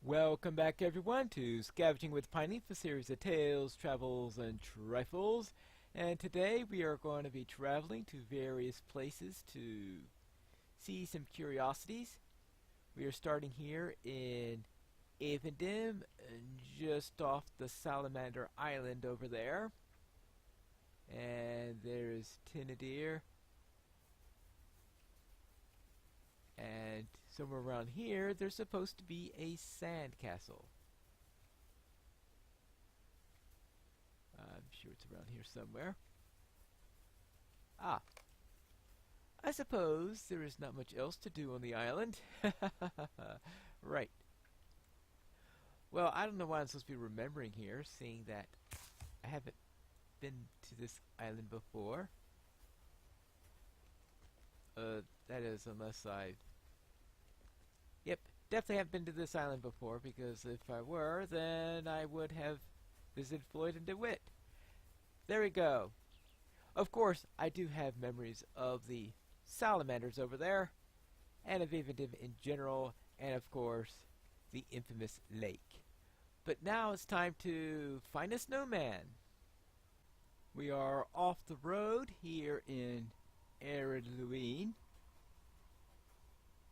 Welcome back everyone to Scavenging with Pineleaf, a series of tales, travels, and trifles. And today we are going to be traveling to various places to see some curiosities. We are starting here in Avendim, just off the Salamander Island over there. And there's Tinadir. And somewhere around here, there's supposed to be a sand castle. I'm sure it's around here somewhere. Ah. I suppose there is not much else to do on the island. Right. Well, I don't know why I'm supposed to be remembering here, seeing that I haven't been to this island before. That is, unless Yep, definitely haven't been to this island before, because if I were, then I would have visited Floyd and DeWitt. There we go. Of course, I do have memories of the salamanders over there, and of Avendim in general, and of course, the infamous lake. But now it's time to find a snowman. We are off the road here in Eridluine.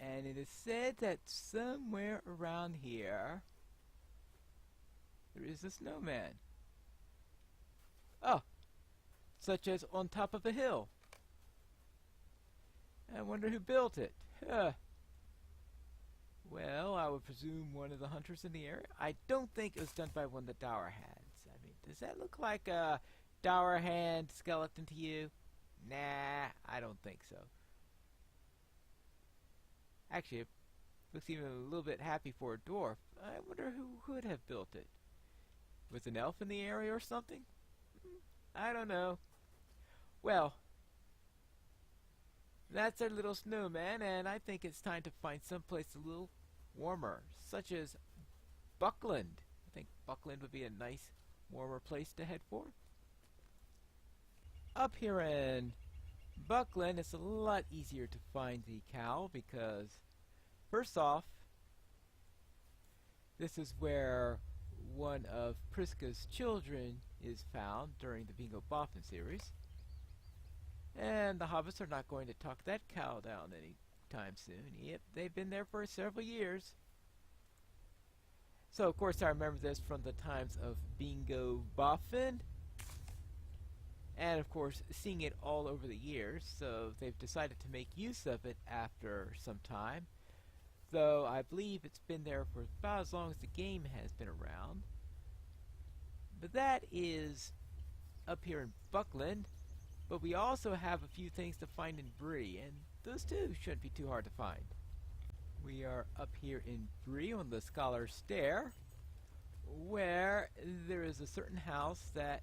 And it is said that somewhere around here there is a snowman. Oh, such as on top of a hill. I wonder who built it. Well, I would presume one of the hunters in the area. I don't think it was done by one of the Dower Hands. I mean, does that look like a Dower Hand skeleton to you? Nah, I don't think so. Actually, it looks even a little bit happy for a dwarf. I wonder who could have built it. Was an elf in the area or something? I don't know. Well, that's our little snowman, and I think it's time to find someplace a little warmer, such as Buckland. I think Buckland would be a nice, warmer place to head for. Up here in Buckland, it's a lot easier to find the cow because, first off, this is where one of Priska's children is found during the Bingo Boffin series. And the hobbits are not going to talk that cow down anytime soon. Yep, they've been there for several years. So, of course, I remember this from the times of Bingo Boffin. And of course, seeing it all over the years, so they've decided to make use of it after some time. Though I believe it's been there for about as long as the game has been around. But that is up here in Buckland. But we also have a few things to find in Bree, and those too shouldn't be too hard to find. We are up here in Bree on the Scholar's Stair, where there is a certain house that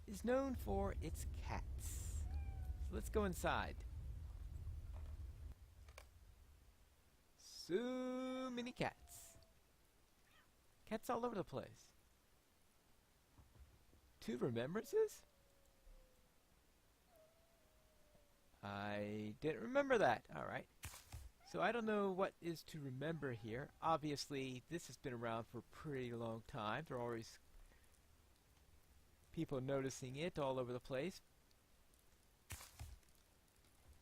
is known for its cats. So let's go inside. So many cats. Cats all over the place. 2 remembrances? I didn't remember that. Alright. So I don't know what is to remember here. Obviously, this has been around for a pretty long time. There are always people noticing it all over the place.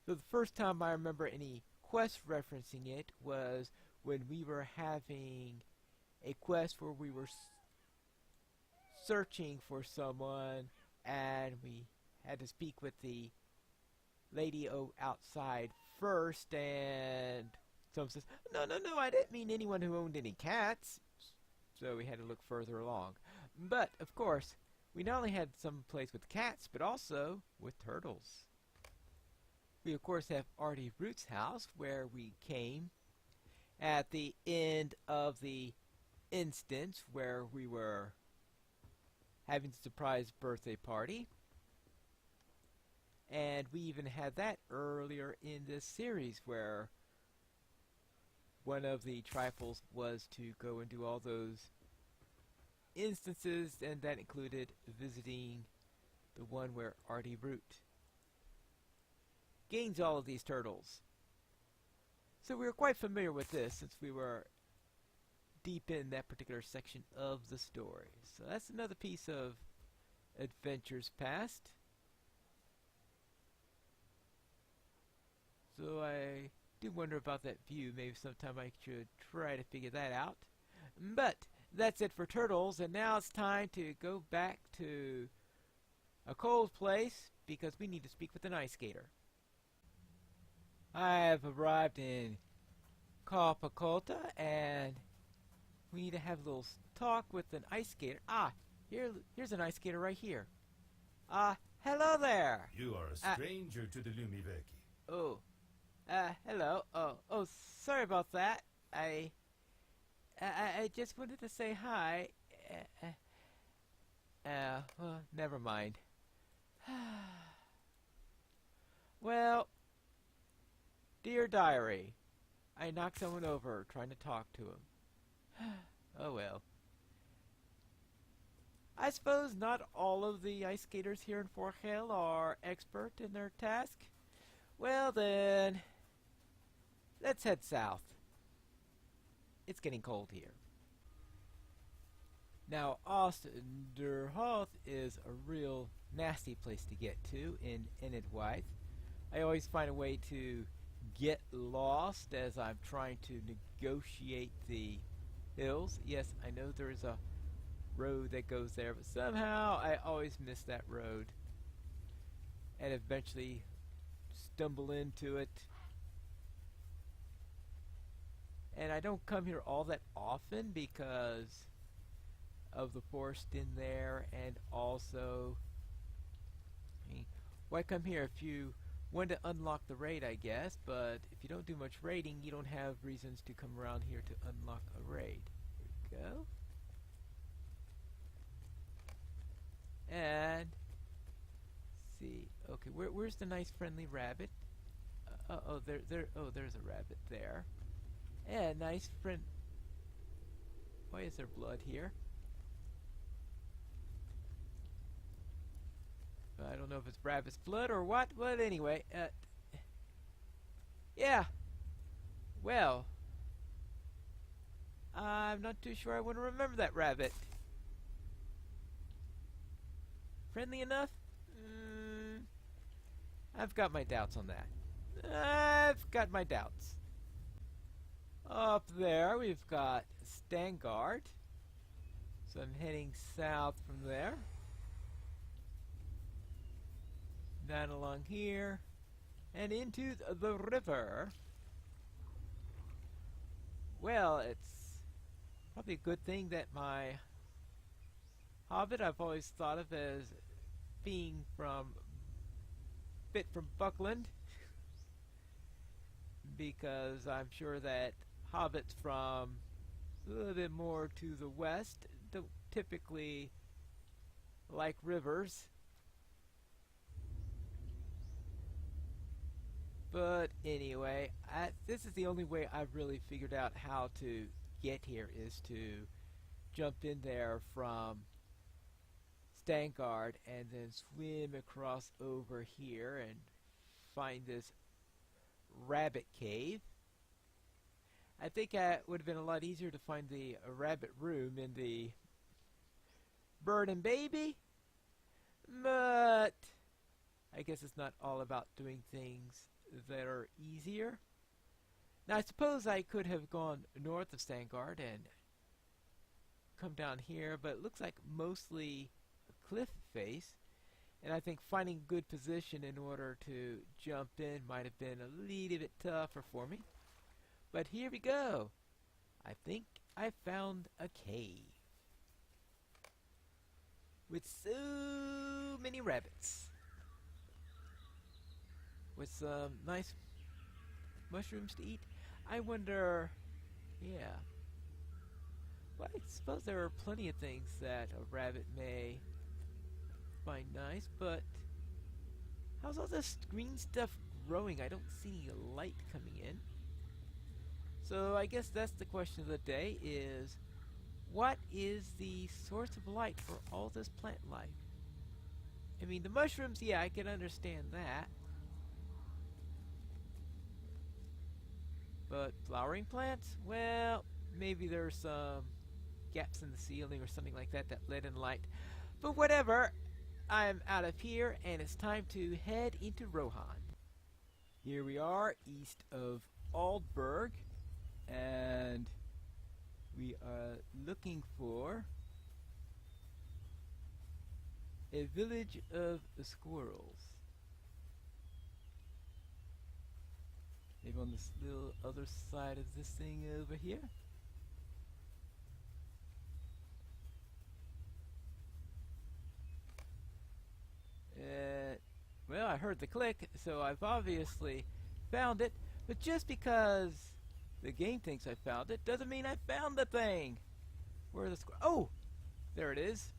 So the first time I remember any quest referencing it was when we were having a quest where we were searching for someone, and we had to speak with the lady outside first, and someone says, no, I didn't mean anyone who owned any cats. So we had to look further along. But, of course, we not only had some place with cats, but also with turtles. We, of course, have Artie Root's house, where we came at the end of the instance where we were having a surprise birthday party. And we even had that earlier in this series, where one of the trifles was to go and do all those instances, and that included visiting the one where Artie Root gains all of these turtles. So we were quite familiar with this, since we were deep in that particular section of the story. So that's another piece of adventures past. So I do wonder about that view. Maybe sometime I should try to figure that out. But that's it for turtles, and now it's time to go back to a cold place because we need to speak with an ice skater. I have arrived in Capacolta, and we need to have a little talk with an ice skater. Here's an ice skater right here. Hello there. You are a stranger to the Lumiveki. Oh, hello. Oh, sorry about that. I just wanted to say hi. Well, never mind. Well, dear diary, I knocked someone over trying to talk to him. Oh well. I suppose not all of the ice skaters here in Fort Hill are expert in their task. Well then, let's head south. It's getting cold here. Now, Osterhout is a real nasty place to get to in Enid White. I always find a way to get lost as I'm trying to negotiate the hills. Yes, I know there is a road that goes there, but somehow I always miss that road and eventually stumble into it. And I don't come here all that often because of the forest in there, and also, why come here if you want to unlock the raid, I guess, but if you don't do much raiding, you don't have reasons to come around here to unlock a raid. Here we go. And see, okay, where's the nice friendly rabbit? There's a rabbit there. And nice friend. Why is there blood here? I don't know if it's rabbit's blood or what, but anyway, yeah. Well, I'm not too sure I want to remember that rabbit. Friendly enough? I've got my doubts on that. I've got my doubts. Up there, we've got Stangard. So I'm heading south from there. Down along here. And into the river. Well, it's probably a good thing that my hobbit I've always thought of as being bit from Buckland. Because I'm sure that hobbits from a little bit more to the west don't typically like rivers. But anyway, this is the only way I've really figured out how to get here, is to jump in there from Stangard and then swim across over here and find this rabbit cave. I think it would have been a lot easier to find the rabbit room in the Bird and Baby, but I guess it's not all about doing things that are easier. Now I suppose I could have gone north of Stangard and come down here, but it looks like mostly a cliff face, and I think finding good position in order to jump in might have been a little bit tougher for me. But here we go. I think I found a cave with so many rabbits, with some nice mushrooms to eat. I wonder, yeah. Well, I suppose there are plenty of things that a rabbit may find nice, but how's all this green stuff growing? I don't see any light coming in. So I guess that's the question of the day, is what is the source of light for all this plant life? I mean, the mushrooms, yeah, I can understand that. But flowering plants? Well, maybe there's some gaps in the ceiling or something like that that let in light. But whatever, I'm out of here and it's time to head into Rohan. Here we are east of Aldburg, and we are looking for a village of squirrels. Maybe on this little other side of this thing over here. Well, I heard the click, so I've obviously found it. But just because the game thinks I found it doesn't mean I found the thing. Where are the squirrels? Oh! There it is.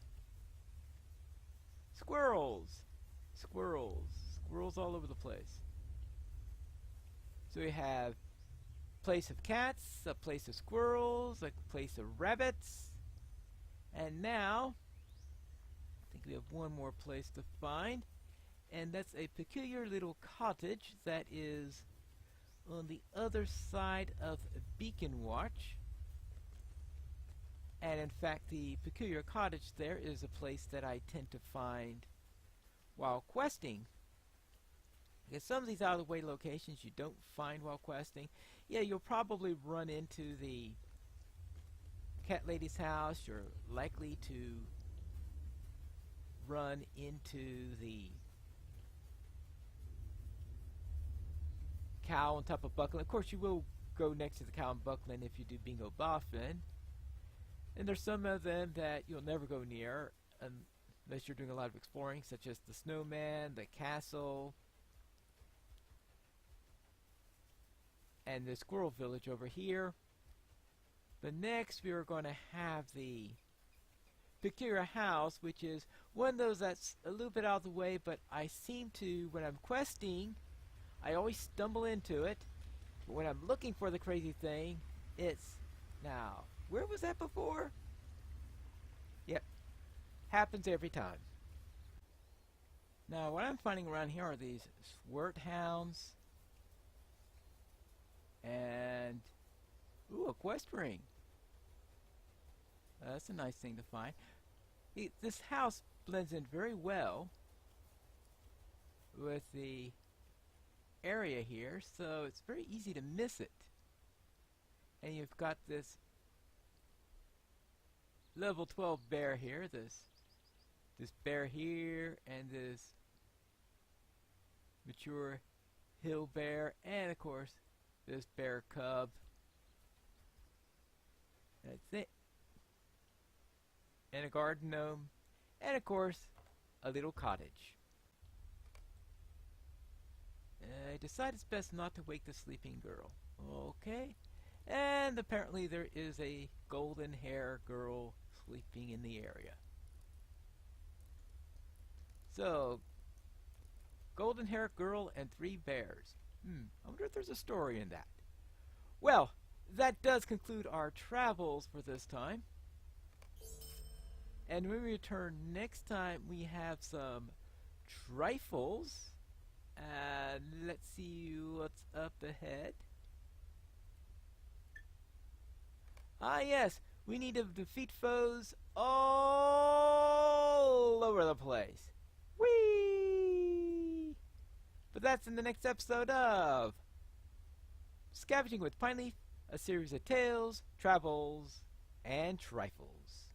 Squirrels! Squirrels. Squirrels all over the place. So we have a place of cats, a place of squirrels, a place of rabbits. And now, I think we have one more place to find. And that's a peculiar little cottage that is on the other side of Beacon Watch. And in fact, the peculiar cottage there is a place that I tend to find while questing. Because some of these out-of-the-way locations you don't find while questing. Yeah, you'll probably run into the cat lady's house. You're likely to run into the cow on top of Buckland. Of course, you will go next to the cow in Buckland if you do Bingo Boffin. And there's some of them that you'll never go near unless you're doing a lot of exploring, such as the snowman, the castle, and the squirrel village over here. But next we are going to have the Sakura House, which is one of those that's a little bit out of the way, but I seem to, when I'm questing, I always stumble into it. But when I'm looking for the crazy thing, it's... Now, where was that before? Yep. Happens every time. Now, what I'm finding around here are these swart hounds. And... Ooh, a quest ring. That's a nice thing to find. This house blends in very well with the area here, so it's very easy to miss it. And you've got this level 12 bear here, this bear here, and this mature hill bear, and of course this bear cub. That's it. And a garden gnome, and of course a little cottage. I decide it's best not to wake the sleeping girl. Okay. And apparently there is a golden hair girl sleeping in the area. So, golden hair girl and 3 bears. I wonder if there's a story in that. Well, that does conclude our travels for this time. And when we return next time, we have some trifles. And let's see what's up ahead. Ah yes, we need to defeat foes all over the place. Whee! But that's in the next episode of Scavenging with Pineleaf, a series of tales, travels, and trifles.